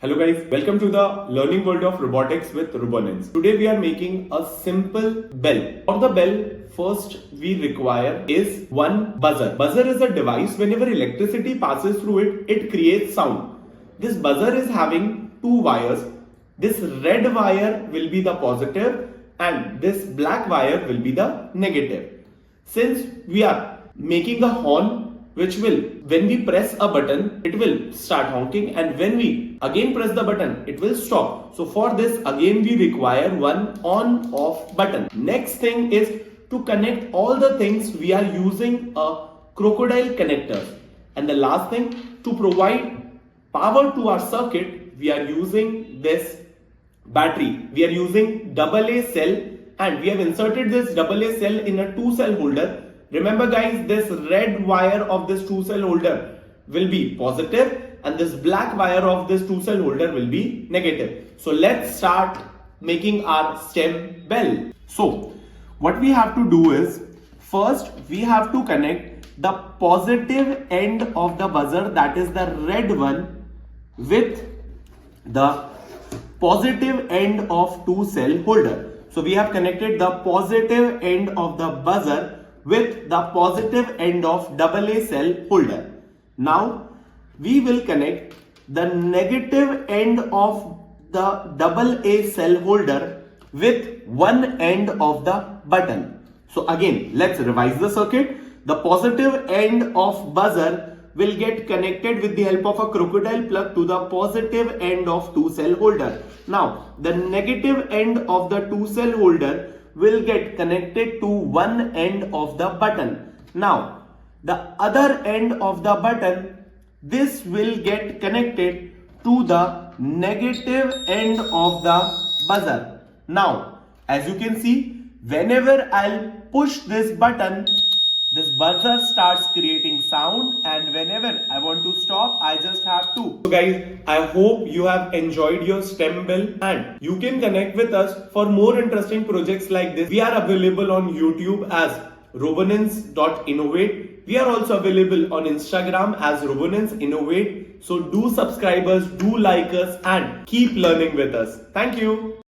Hello guys, welcome to the learning world of robotics with Robonence. Today we are making a simple bell. For the bell, first we require is one buzzer. Buzzer is a device whenever electricity passes through it, it creates sound. This buzzer is having two wires. This red wire will be the positive and this black wire will be the negative. Since we are making a horn which will, when we press a button, it will start honking, and when we again press the button, it will stop. So for this, again we require one on off button. Next thing is to connect all the things, we are using a crocodile connectors. And the last thing, to provide power to our circuit, we are using this battery. We are using AA cell, and we have inserted this AA cell in a 2-cell holder. Remember guys, this red wire of this 2-cell holder will be positive and this black wire of this 2-cell holder will be negative. So let's start making our stem bell. So what we have to do is, first we have to connect the positive end of the buzzer, that is the red one, with the positive end of 2-cell holder. So we have connected the positive end of the buzzer with the positive end of AA cell holder. Now we will connect the negative end of the AA cell holder with one end of the button. So again, let's revise the circuit. The positive end of buzzer will get connected with the help of a crocodile plug to the positive end of 2-cell holder. Now the negative end of the 2-cell holder will get connected to one end of the button. Now the other end of the button, this will get connected to the negative end of the buzzer. Now as you can see, whenever I'll push this button, this buzzer starts creating sound, and whenever I want to stop, I just have to. So guys, I hope you have enjoyed your stem bell, and you can connect with us for more interesting projects like this. We are available on YouTube as Robonence.Innovate. We are also available on Instagram as Robonence Innovate. So do subscribe us, do like us, and keep learning with us. Thank you.